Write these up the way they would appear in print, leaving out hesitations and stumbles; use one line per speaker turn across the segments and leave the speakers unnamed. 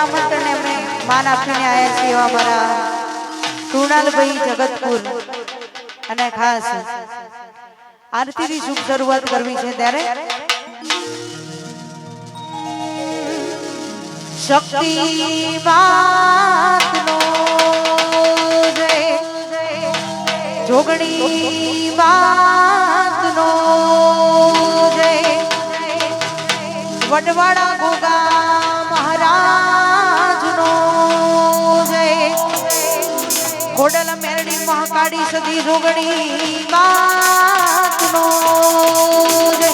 આમંત્રણ અમે માન આપીને આવ્યા છીએ એવા મારા કૃણાલભાઈ જગતપુર અને ખાસ આરતીની શુભ શરૂઆત કરવી છે ત્યારે શક્તિવાતનો જય જોગણી વાતનો જય વડવાડા ગોગા મહારાજનો જય ખોડલ મેરડી મહાકાળી સદી જોગણી વાતનો જય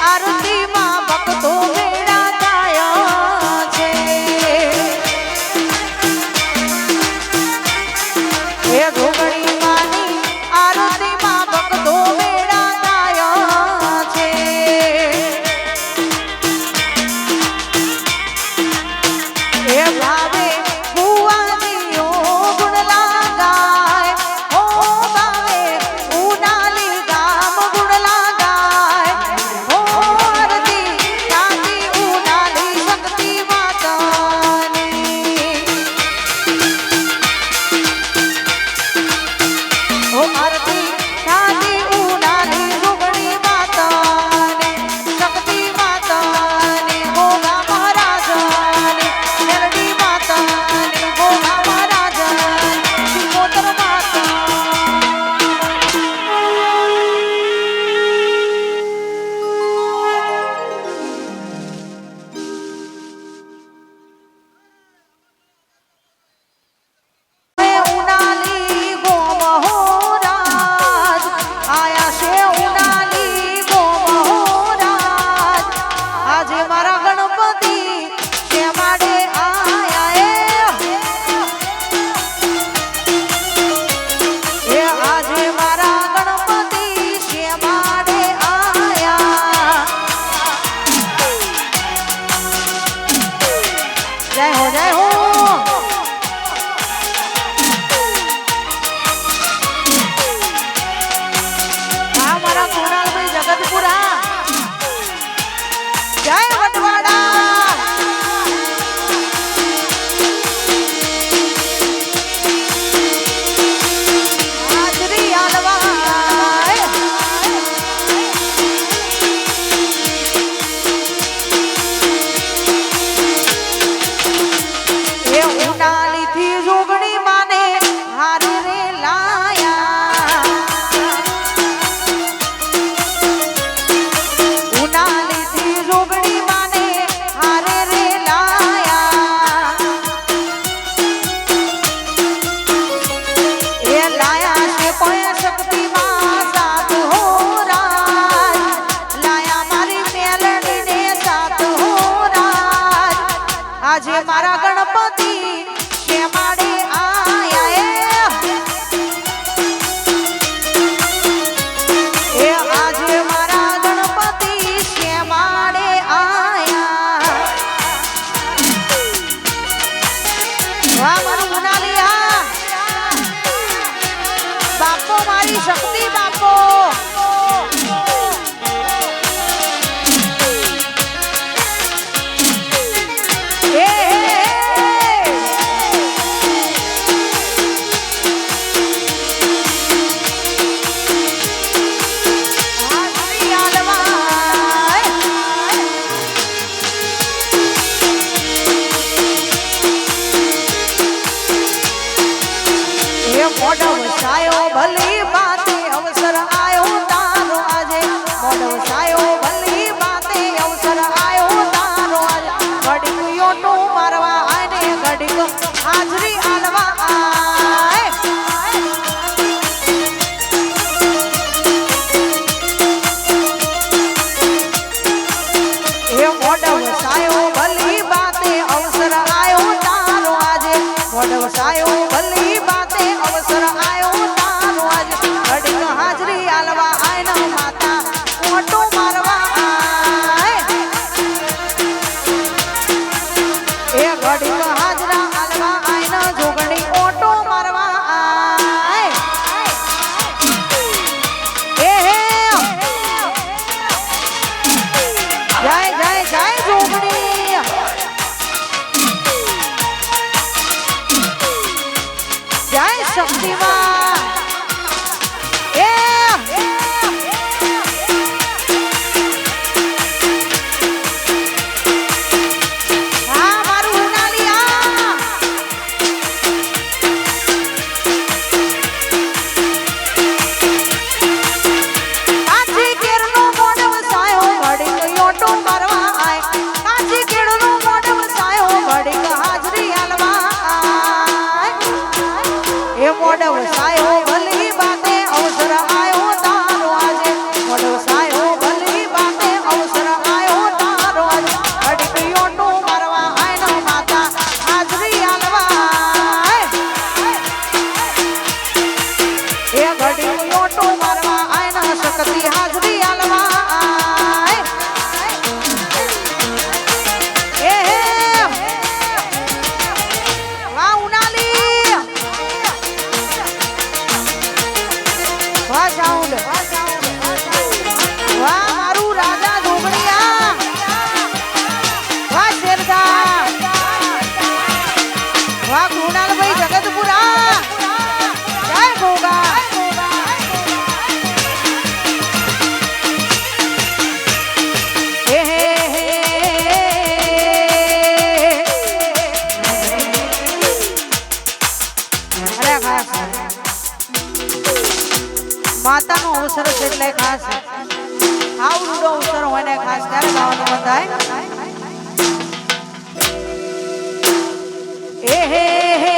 આરતીમાં ભક્તો ભેળા થયા છે એ જોગણી માની આરતીમાં ભક્તો ભેળા થયા છે એ ભાવે ભુવાજીઓ ગુણ લાગાય ઓ ભાવે ઉનાલી ગામ ગુણ લાગાય ઓ આરતી રાજી ઉનાલી શક્તિ માતાની ઓ આરતી રાજી ઉનાલી જોગણી માતાની શક્તિ માતાની ગોગા મહારાજાની મેલડી માતાની ગોગા મહારાજાની શિવોતર માતા ઉનાલી ગોમહોરાજ આયા છે ઉનાલી ગોમહોરાજ આજે મારા ગણપતિ શેમાડે આયા એ આજે મારા ગણપતિ શેમાડે આયા જય હો જય હો હા મારા કુણાલભાઈ જગતપુરા જય વટવાડા હાજરી આલવાય એ ઉનાલીથી જોગણી માને હારે રે લાયા ઉનાલીથી જોગણી માને હારે રે લાયા એ લાયા છે કોઈ શક્તિમાં સાત હો રાજ લાયા મારી મેલડીને સાત હો રાજ આજે મારા ગણપતિ શેમાડે આયા એ આજે મારા ગણપતિ શેમાડે આયા વાહ મારું ઉનાલી હા બાપો મારી શક્તિ બાપો હાજરી આલવાય એ મોઢો વસાયો ભલી બાતે અવસર આયો તારો આજે મોઢો વસાયો ભલી બાતે અવસર આયો તારો આજે ઘડીક યોટો મારવા આને ઘડીક હાજરી આલવા આય એ મોઢો વસાયો ભલી બાતે અવસર આયો તારો આજે મોઢો વસાયો ભલી બાતે અવસર આયો તારો આજે ઘડીક હાજરી આલવા આયના માતા ઓટો મારવા આય એ ઘડીક હાજરા આલવા આયના જોગણી ઓટો મારવા આય એ હે જય જય જય જોગણી જય શક્તિમાં એ હા મારું ઉનાલી આ આજે કેરનો મોઢ વસાયો ઘડીક યોટો મારવા એટલે ખાસ આવ રૂડો ઉતર હોય ને ખાસ ત્યારે ગાવાનું મન થાય એ હે હે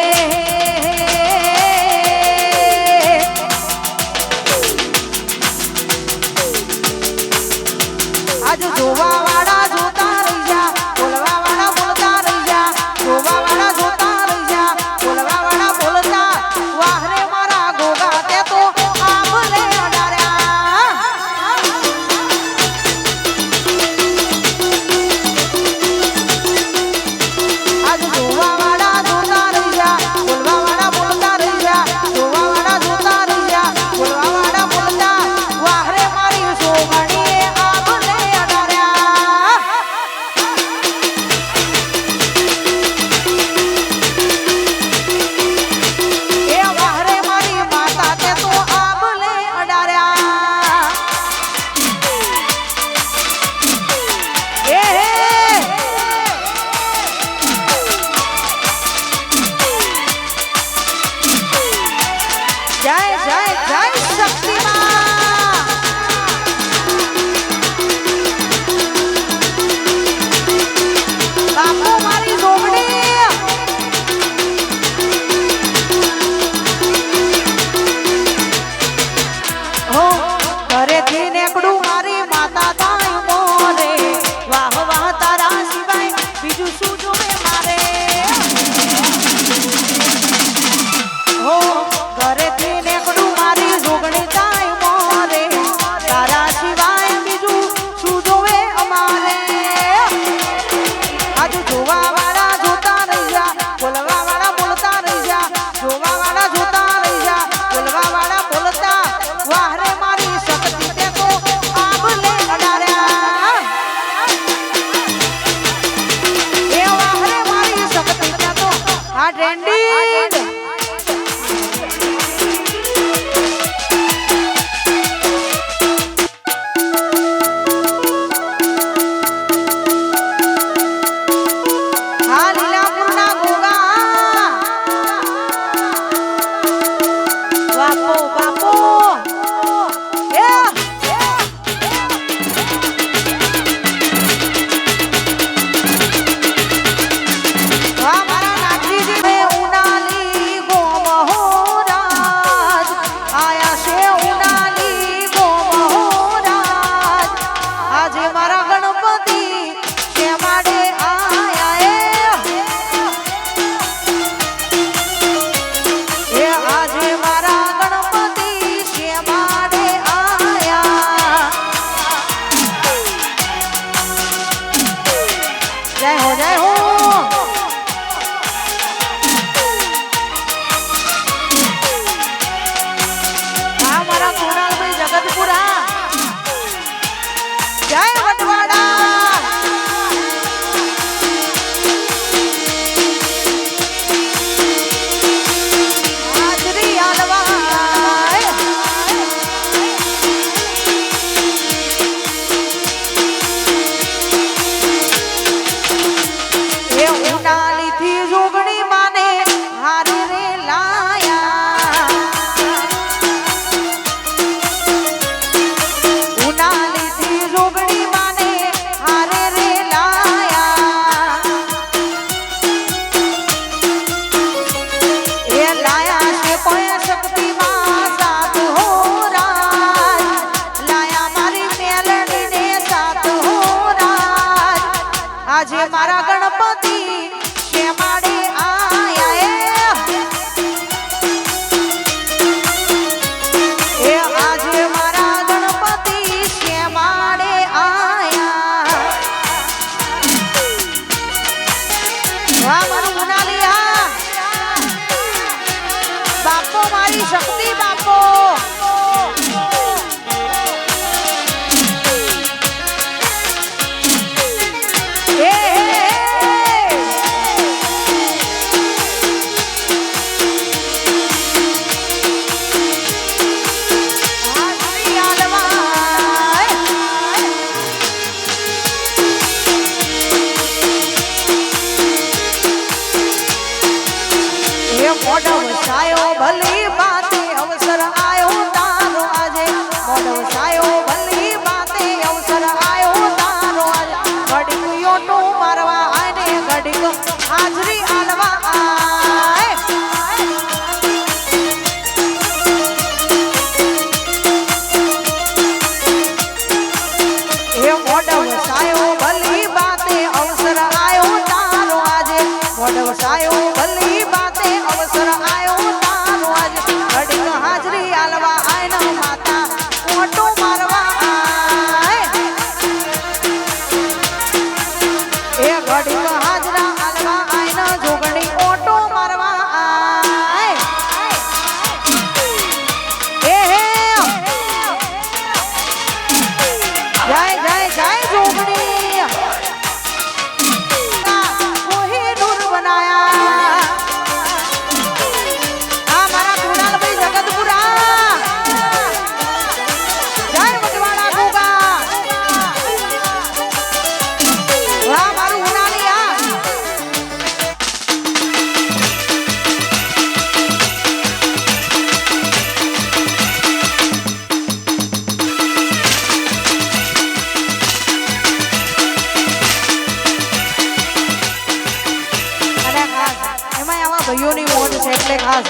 આજ જોવા વાળા જોતા રહી જા બોલવા વાળા બોલતા રહી જા જોવા વાળા જોતા રહી જા બોલવા વાળા બોલતા વાહ રે મારા ગોગા તે તો આભલે અડાર્યા આજ જોવા વાળા જોતા રહી જા બોલવા વાળા બોલતા રહી જા જોવા વાળા જોતા રહી જા બોલવા વાળા બોલતા વાહ રે મારી સોગણીએ આભલે મોઢ વસાયો ભલી બાતે અવસર આયો તારો આજે મોઢ વસાયો છે એટલે ખાસ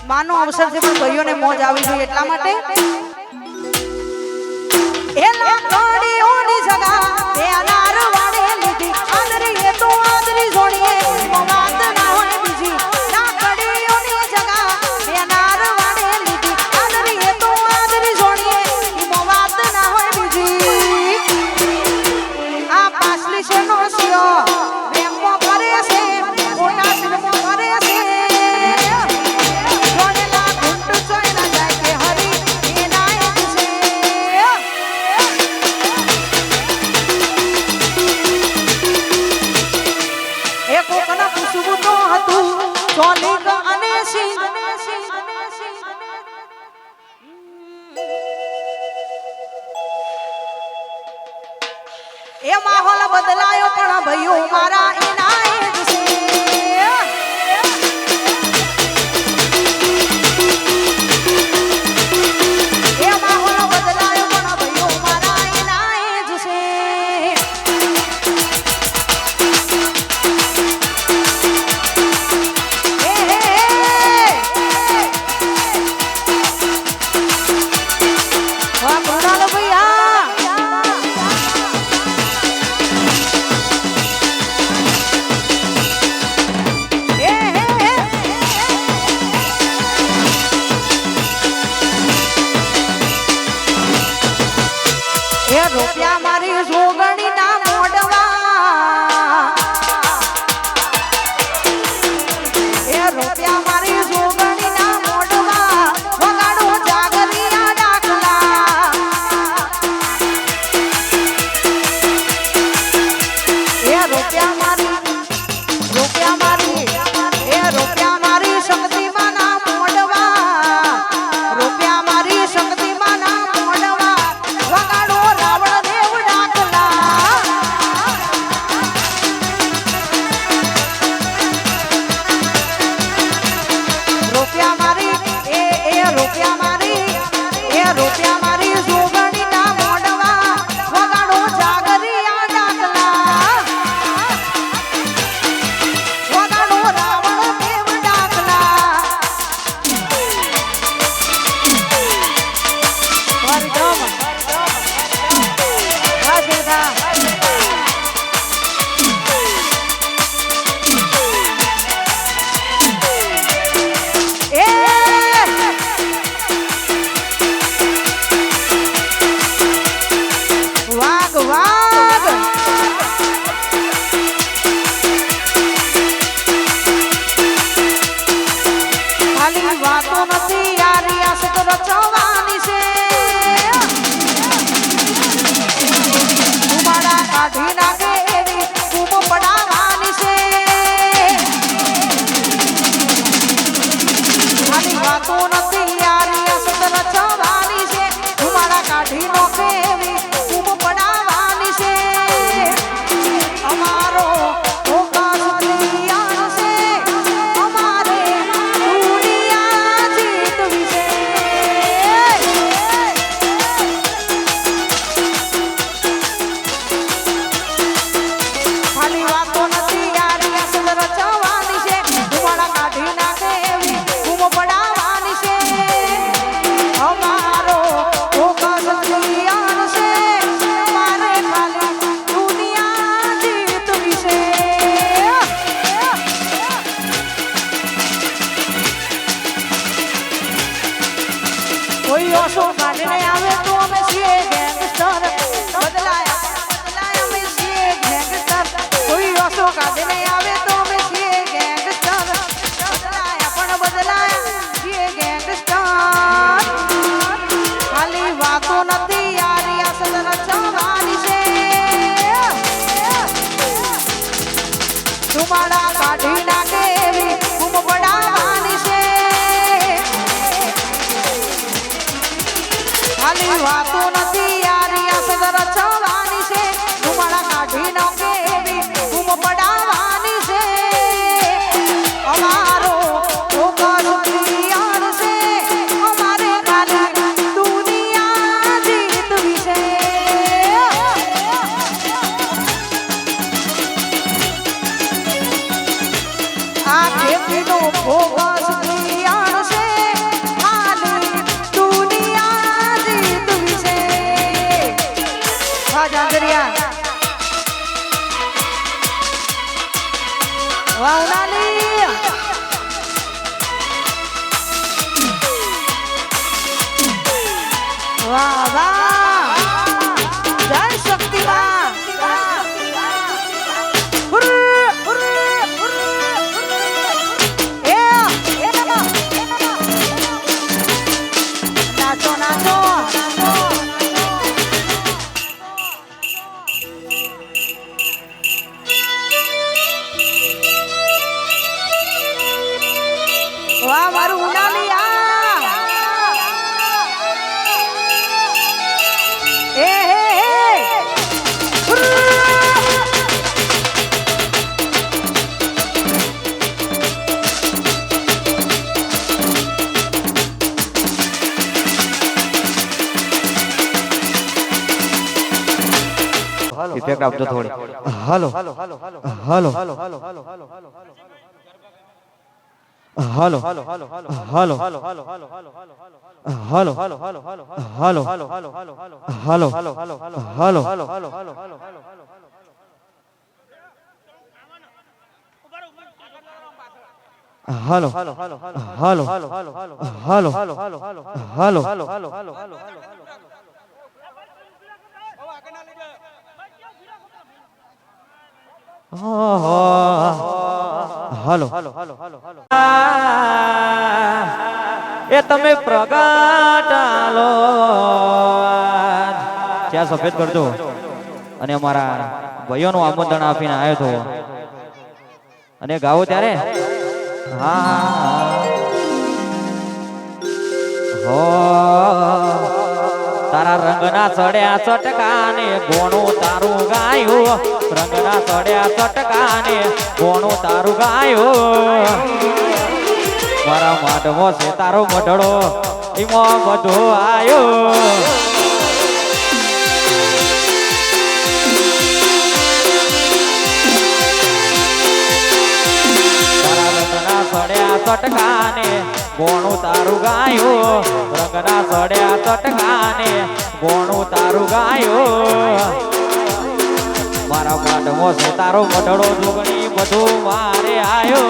માનો અવસર છે પણ ભાઈઓને મોજ આવી જોઈએ એટલા માટે એલા કડીઓની જગા એ અનાર વાડે લીધી આદરી એ તો આદરી જોડીએ વાત ના હોય બીજી ના કડીઓની જગા એ અનાર વાડે લીધી આદરી એ તો આદરી જોડીએ વાત ના હોય બીજી આ પાછલી છે નો સિયો પ્રેમો કરે છે મોટા સિરમો કરે છે જોડેલા ઘૂંટ ચોયલા જાય કે હરી એ નાયક છે એ કોકના પૂછવું તો હતું ચોલીક અને સિંહ એ માહોલ બદલાયો પણ ભાઈઓ મારા એના જ છે એ માહોલ બદલાયો પણ ભાઈઓ મારા એના જ છે વાહ કુણાલ ભૈયા રૂપિયા મારી જોગણી ના મોડવા એ રૂપિયા મારી જોગણી ના મોડવા વગાડો જાગરિયા ડાકલા એ રૂપિયા મારી એ રૂપિયા મારી શક્તિમાં ના મોડવા રૂપિયા મારી શક્તિમાં ના મોડવા વગાડો રૂપિયા મારી જોગણી ના મોડવા વગાડો જાગરિયા ડાકલા વગાડો રાવણ દેવ ડાકલા વાતો નથી યારી આશક રચવાની છે ઉમાડા કાઢી નાખે એવી બૂમો પડાવવાની છે ખાલી વાતો નથી યારી આશક રચવાની છે ઉમાડા કાઢી નાખે એવી બૂમો પડાવવાની છે અમારો કોઈ ઓછો કાઢીને આવે તો અમે છીએ ગેંગસ્ટર બદલાયા અમે છીએ ગેંગસ્ટર કોઈ ઓછો કાઢીને આવે તો અમે છીએ ગેંગસ્ટર બદલાયા પણ બદલાયા છીએ ગેંગસ્ટર ખાલી વાતો નથી યારી અસલ રચવાની છે ધુમાડા કાઢી નાખે એવી બૂમ પડાવવાની છે ખાલી વાતો નથી યારી આસદ રચવાની છે ધુમાડા કાઢી નાખે એવી બૂમ પડાવવાની છે અમારો ફોકસ ક્લિયર છે અમારે ખાલી દુનિયા જીતવી છે વાહ ઉનાલી વાહ વાહ જય શક્તિમાં નાચો નાચો વાહ મારું ઉનાલી હે હે
ઇફેક્ટ આપજો થોડી હાલો હાલો હાલો હાલો હાલો હાલો હાલો હાલો હાલો હાલો હાલો હાલો હાલો હાલો હાલો એ તમે પ્રગટાલો ત્યાં સફેદ કરજો અને અમારા ભાઈઓનું આમંત્રણ આપીને આવ્યો તો અને ગાવો ત્યારે હા હો તારા રંગના ચડ્યા ચટકાને ગોણું તારું ગાયું રંગના ચડ્યા ચટકાને ગોણું તારું ગાયું મારા માટમો છે તારો મઢડો એમાં બધો આયો તારા રંગના ચડ્યા ચટકાને ગોણું તારું ગાયું રંગના ચડ્યા ચટકાને ગોણું તારું ગાયું મારા માટમો છે તારો મઢડો જોગણી બધું મારે આયો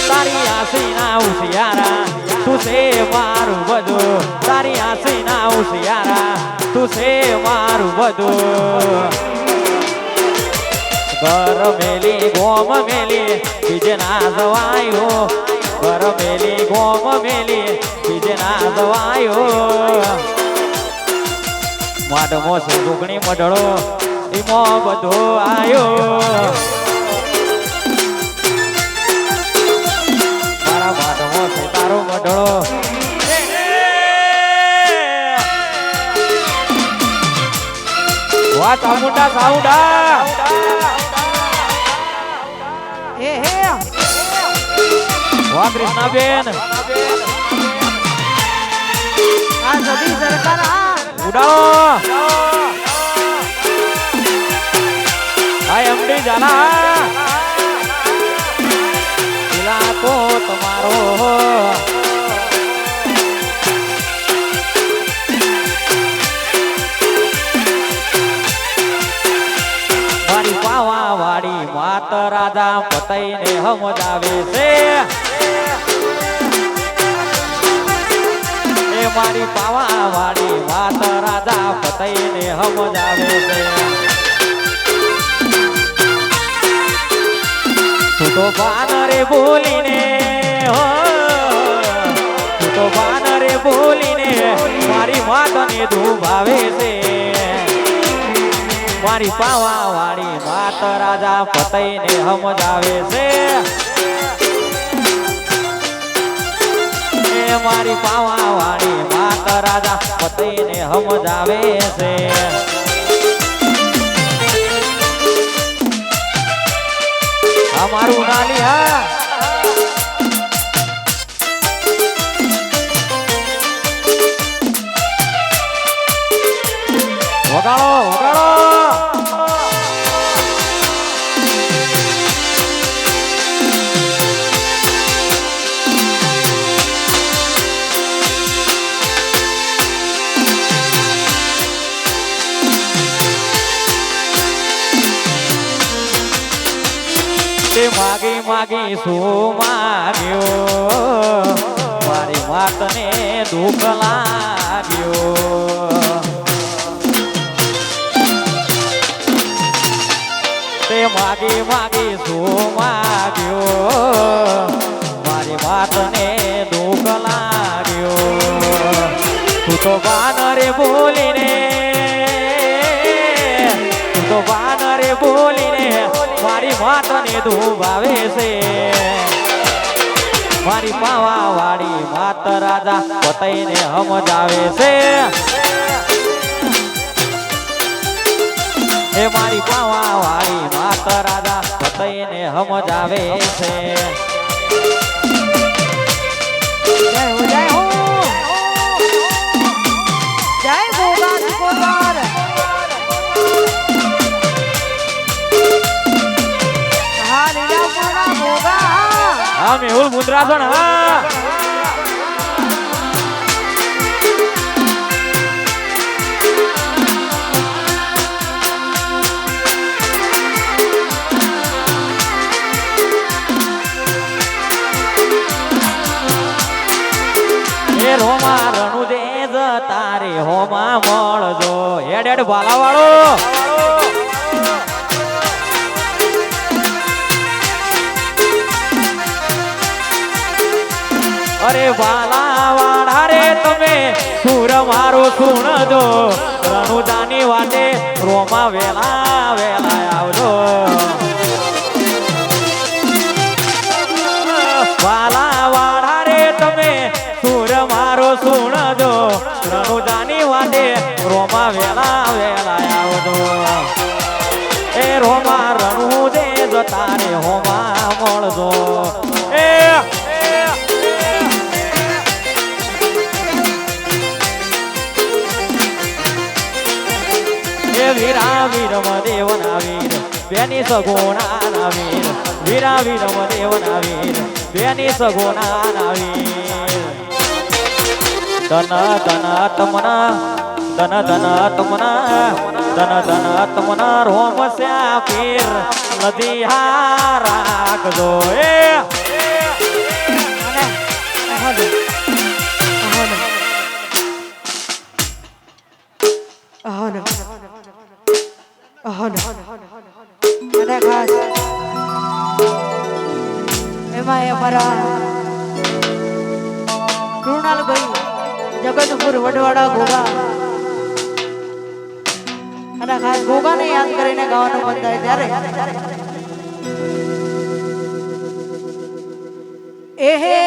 તારી આસીના ઉશિયારા તું છે મારું બધું તારી આસીના ઉશિયારા તું છે મારું બધું ઘર મેલી ગોમ મેલી બીજે ના જવાયો ઘર મેલી ગોમ મેલી બીજે ના જવાયો માટમો છે ડુગણી મઢડો ઈમો બધો આયો મારા માટમો છે તારો મઢડો વાહ ચામુંડા સાઉડા
હે હે
વાહ કૃષ્ણાબેન
આ સદી સરકાર
ઉડાવો આ એમડી જાના પેલા તો તમારો મારી પાવા વાળી માત રાજા પતઈને સમજાવે છે એ મારી પાવા વાળી માત રાજા પતઈને સમજાવે છે તું તો બાનરે બોલીને તું તો બાનરે બોલીને મારી માતને દુભાવે છે મારી પાવા વાળી માત રાજા પતઈને સમજાવે છે એ મારી પાવા વાળી માત રાજા પતઈને સમજાવે છે અમારું નાલી હા વગાડો વગાડો માગી શું માગ્યો મારી વાતને દુઃખ લાગ્યો તે માગી માગી શું માગ્યો મારી વાતને દુઃખ લાગ્યો તું તો વાનરે બોલીને તું તો વાનરે બોલીને મારી વાતને દુભાવે છે મારી પાવા વાળી માત રાજા પતઈને સમજાવે છે એ મારી પાવા વાળી માત રાજા પતઈને સમજાવે છે
જય હો જય હો જય ગોગા સિકોતર હા લીલાપુરા ગોગા
હા મેહુલ મુદ્રાસન હા રોમા રણુ દે તારે હોમા મળજો હેડ હેડ ભાલા વાળો અરે ભાલા વાળા રે તમે સુર મારો સુણજો રણુદાની વાતે રોમા વેલા વેલા આવજો ભાલા વાળા રે તમે સુર મારો સુણજો રણુદાની વાતે રોમા વેલા વેલા આવજો એ રોમા રણુ દે તારે હોમા મળજો વીરા વીરમ દેવના વીર બેની સગોના વીર વીરા વીરમ દેવના વીર બેની સગોના વીર ધન ધન તમના ધન ધન તમના ધન ધન તમના રોમ શ્યા પીર નદી હા રાખજો
અને ખાસ એમાં અમારા કૃણાલભાઈ જગતપુર વડવાડા ગોગા અને ખાસ ગોગાને યાદ કરીને ગાવાનું મન થાય ત્યારે એહે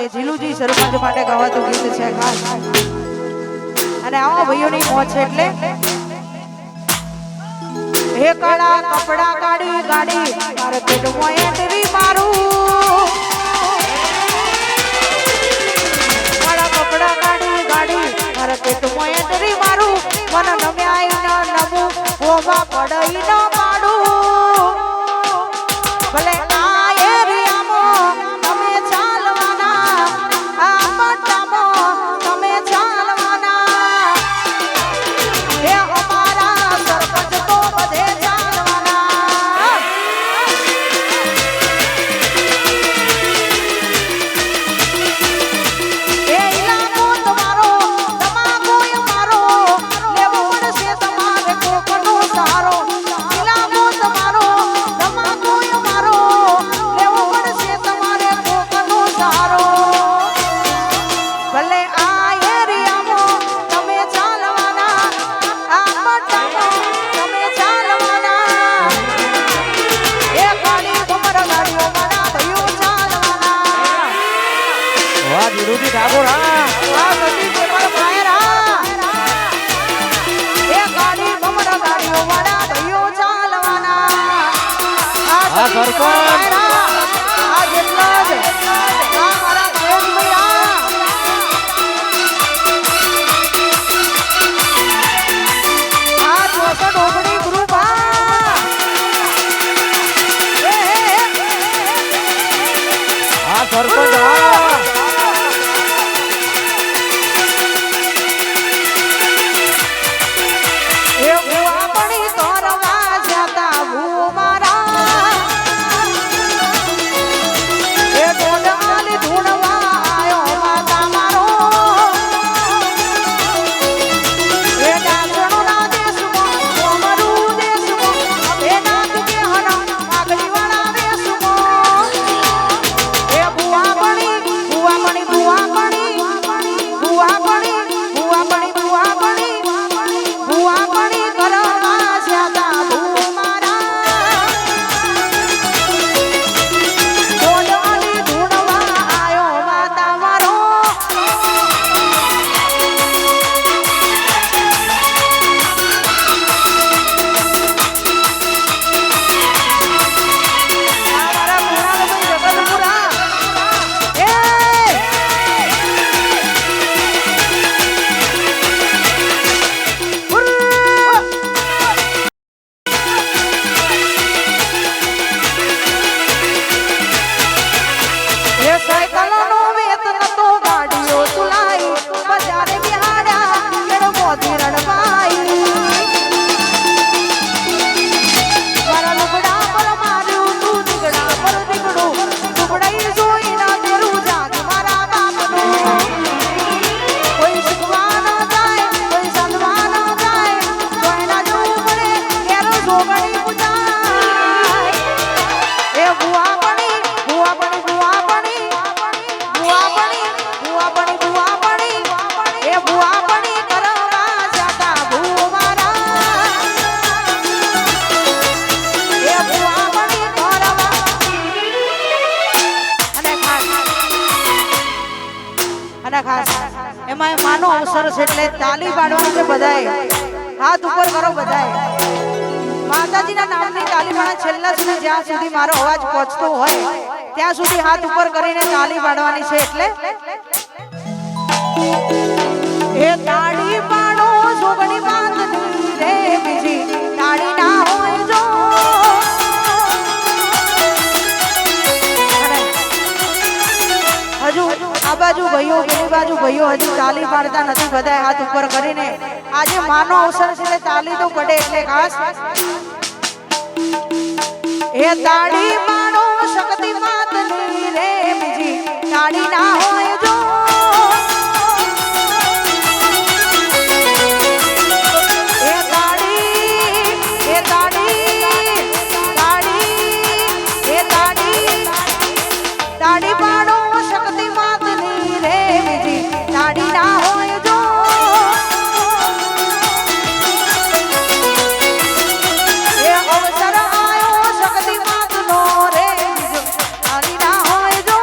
જીલુજી સરપંચ માટે ગાવાતું ગીત છે ખાસ અને આવા ભાઈઓની મોજ છે એટલે હે કાળા કપડા કાઢી ગાડી મારે પેટમાં એન્ટ્રી મારું કાળા કપડા કાઢી ગાડી મારે પેટમાં એન્ટ્રી મારું મન નમ્યાઈ ન નમું ઓવા પડઈ ન પાડું ભલે આ એરિયામાં તમે ચાલવાના આ પટ્ટામાં તમે ચાલવાના હે અમારા સરપંચ તો બધે ચાલવાના એ ઇલાકો તમારો તમાકો અમારો
સરપંચ
આ જેટલા જ આ મારા મહેશભાઈ આ 64 ઓગણી ગ્રુપ
આ સરપંચ આ
એ આપણી કરવા જતા ભૂ મારા એ ડોડાની ધૂણવા આયો માતા મારો એ ડાસણો ના દેશમાં કોમરું દેશમાં અબે નાથ કે હના પાઘડી વાળા દેશમાં એ ભૂવા બણી કરવા જતા ભૂ મારા ડોડાની ધૂણવા આયો માતા મારો મારા પુરાણભાઈ જગતપુરા એ સાયકલનો વેત નતો ગાડીઓ ચલાઈ બજારે બિહાડ્યા એનો મોદી રડવાઈ મારા લુગડા પર માર્યું તું દીકડા પર દીકડું ટુકડાઈ જોઈ ના તેરું જાગ મારા બાપનું કોઈ શીખવા ન જાય કોઈ સાધવા ન જાય કોઈના જવું પડે એનો જોગણી પૂજાય એ બુઆ બની એ બુઆ બની કરવા જતા ભૂ મારા એ બુઆ બની કરવા અને ખાસ એમાં માનો અવસર છે એટલે તાલી પાડવાની છે બધાએ હાથ ઉપર કરો બધાએ માતાજીના નામની તાલી પાડવા છેલ્લા સુધી જ્યાં સુધી મારો અવાજ પહોંચતો હોય ત્યાં સુધી હાથ ઉપર કરીને તાલી પાડવાની છે એટલે એ તાળી પાડો જોગણી બાંધની રે બીજી તાળી ના હોય જો હજુ આ બાજુ ભાઈઓ પેલી બાજુ ભાઈઓ હજુ તાળી પાડતા નથી બધાએ હાથ ઉપર કરીને આજે માનો અવસર છે એટલે તાળી તો પડે એટલે ખાસ એ તાળી પાડો શક્તિ માતની રે બીજી તાળી ના હોય જો તાળી પાડો શક્તિ માતની રે બીજી તાળી ના હોય જો એ અવસર આયો શક્તિ માતનો રે બીજો તાળી ના હોય જો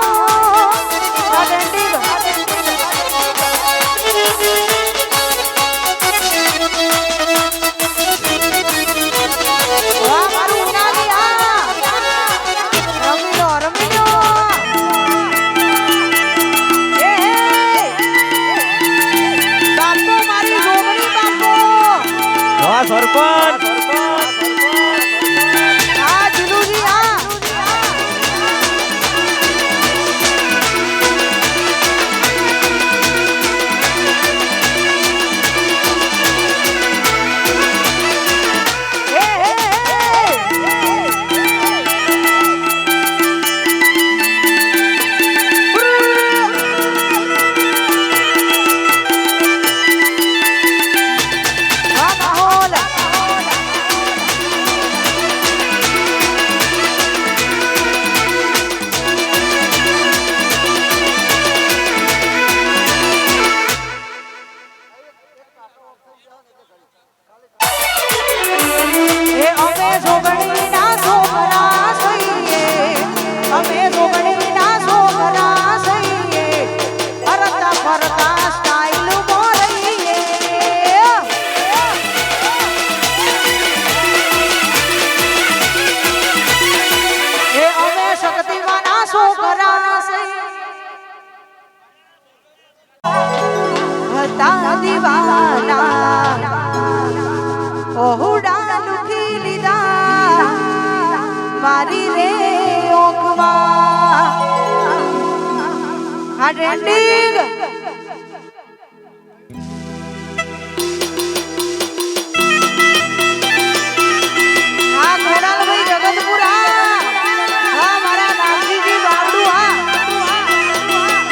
મારી રે ઓખમાં આ ટ્રેન્ડિંગ આ ઘોડાલભાઈ જગતપુરા હા મારા નામજીજી બાવડુ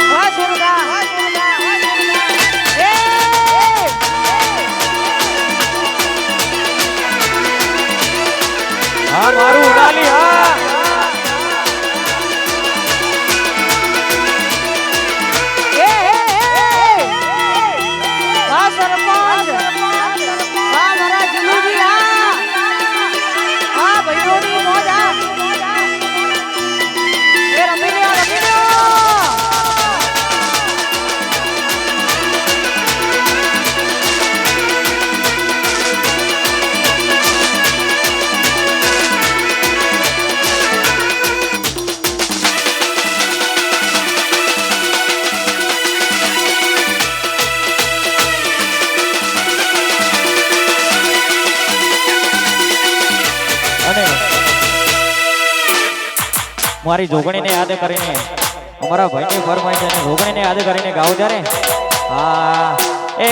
હા સુરગા એ
હા મારું ઉડાલી હા મારી જોગણીને યાદ કરીને અમારા ભાઈની ફરમાઈશ અને જોગણીને યાદ કરીને ગાવ ત્યારે હા એ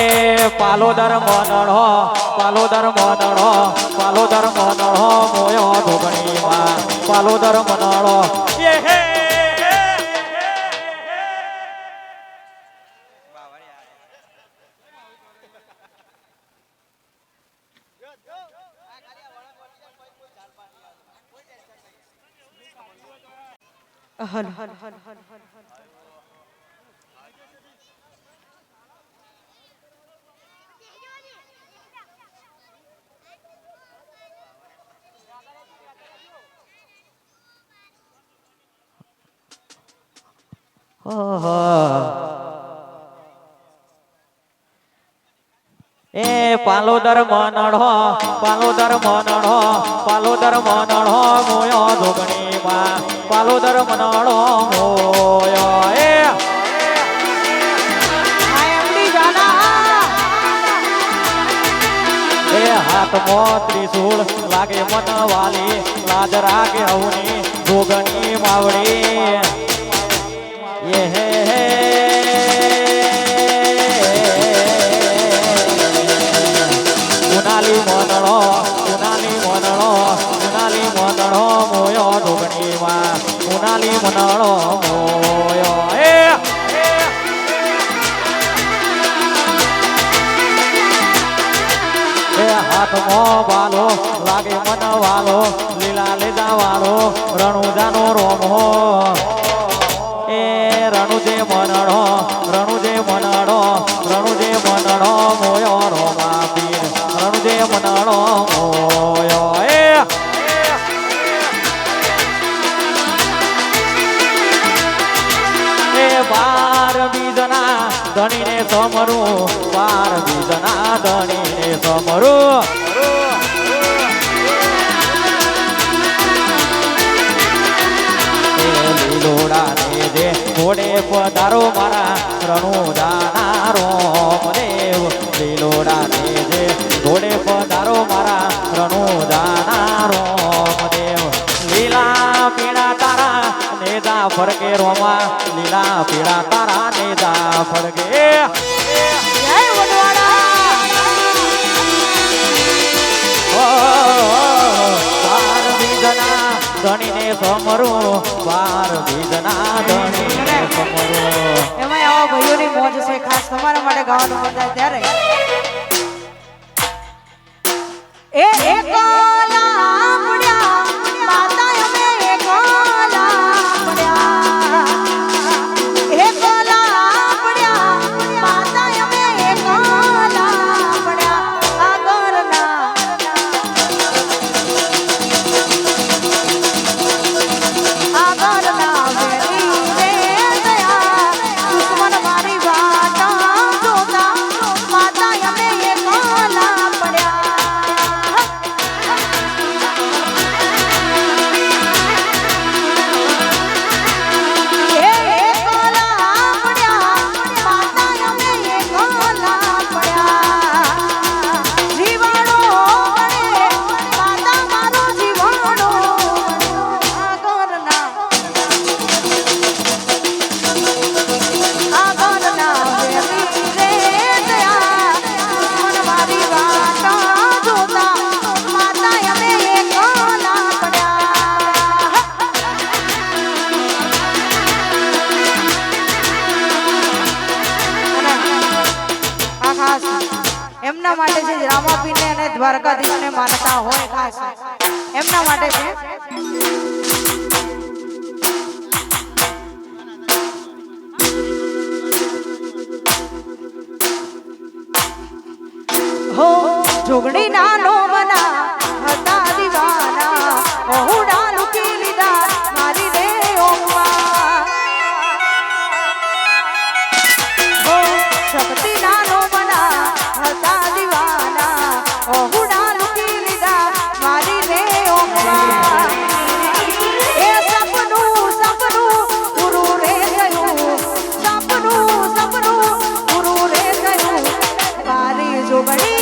પાલોદર મનણો પાલોદર મનણો પાલોદર મનણો મોયો જોગણીમાં પાલોદર મનણો એ હે એ પાલોદર મનણો પાલોદર મનણો પાલોદર મનણો મોયો જોગણીમાં પાલોદર મનણો મોયો એ હાથમાં ત્રિશૂળ લાગે મનવાલી લાજ રાગે હવની જોગણી માવડી એ હે ઉનાલી મનણો મોયો જોગણીમાં ઉનાલી મનણો મોયો એ હાથમાં વાલો લાગે મનવાલો લીલા લીધા વાલો રણુજાનો રોમો એ રણુજે મનણો મોયો રોમા પીર રણુજે મનણો મોયો એ બાર બીજના ધણીને સમરું બાર બીજના ધણીને સમરું લીલોડા ને જે ઘોડે પધારો મારા રણુદાના રોમદેવ લીલોડા ને જે ઘોડે પધારો મારા રણુદાના રોમદેવ લીલા પીળા તારા નેજા ફરકે રોમા લીલા પીળા તારા નેજા ફરકે
જય
બાર બીજના ધણીને સમરું બાર બીજના ધણીને સમરું
એમાં આવા ભાઈઓની મોજ છે ખાસ તમારા માટે ગાવાનું મન થાય ત્યારે એ એકલા પડ્યા માતા અમે એકલા પડ્યા એકલા પડ્યા માતા અમે એકલા પડ્યા આગળના આગળના વેરી રે દયા દુશ્મન મારી વાટા જોતા માતા દ્વારકાધીશને માનતા હોય ખાસ એમના માટે છે. હો જોગણી ના નોમના હતા દીવાના બહુડા લૂકી લીધા મારી રે ઓમમાં. હો શક્તિ ના નોમના હતા દીવાના બહુડા લૂકી લીધા મારી રે ઓમમાં. એ સપનું સપનું પૂરું રે ગયું, સપનું સપનું પૂરું રે ગયું, મારી જોગણી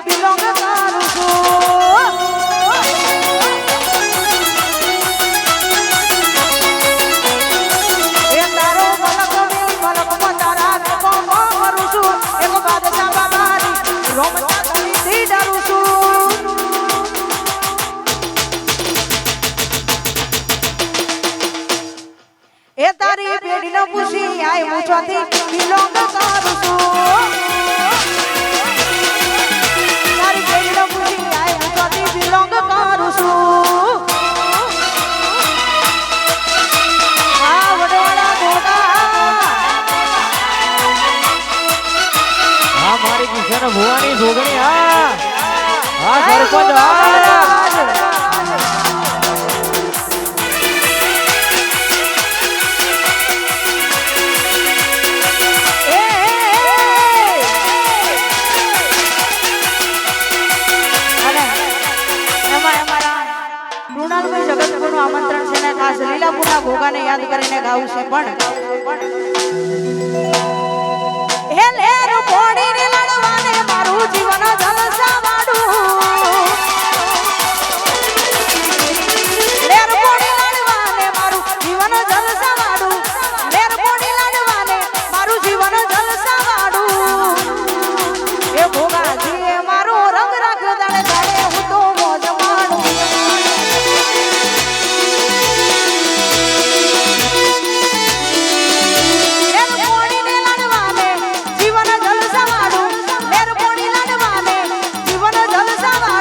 બિલોંગ કરું છું. એ તારો મલક વેલી મલક તારા દેખો કરું છું. એક બાદશાહ બાબાની રોમતા થી ડરું છું. એ તારી પેઢીનો પૂછી આય મૂછોથી બિલોંગ કરું છું. બિલોંગ કરું છું. આ વડવાડા ગોડા
હા મારી કિશન ભુવાની જોગણી હા સરપંચ
આમંત્રણ છે ને ખાસ લીલાપુરના ભોગાને યાદ કરીને ગાવું છે. પણ હે લેર પોડીને લડવાને મારું જીવન જલસા વાડું. લેર પોડી લડવાને મારું જીવન જલસા વાડું. લેર પોડી લડવાને મારું જીવન જલસા વાડું. એ ભોગાજીએ મારો રંગ રાખ્યો દાડે દાડે હું તો મોજ માણું. જીવન જલસા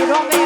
રોમે